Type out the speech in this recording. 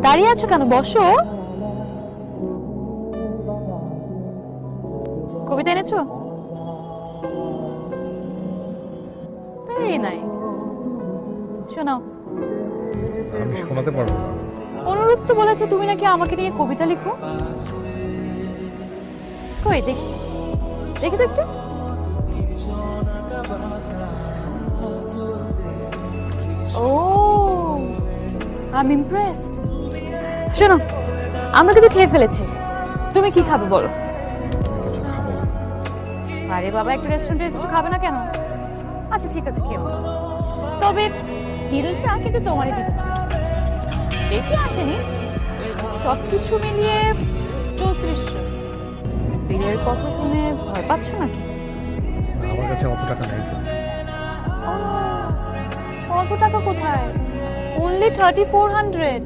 দাঁড়িয়ে আছো কেন? বসো। কবিতা এনেছো? Very nice. শোনাও। আমি শোনাতে পারবো না। অনুরূপ তো বলেছে তুমি নাকি আমাকে নিয়ে কবিতা লিখো। কই দেখি, দেখি তো একটু। ও, আই এম ইমপ্রেসড। শোনো, আমরা কিন্তু খেয়ে ফেলেছি। তুমি কি খাবে বলো? কিছু খাবো না। আরে বাবা, একটা রেস্টুরেন্টে কিছু খাবে না কেন? আচ্ছা ঠিক আছে, খেও। তবে বিলটা কিন্তু তোমারই দিতে হবে। বেশি আসেনি, সবকিছু মিলিয়ে 3400। বিলের কথা শুনে ভয় পাচ্ছ নাকি? আমার কাছে অত টাকা নেই তো। অত টাকা কোথায়? অনলি 3400।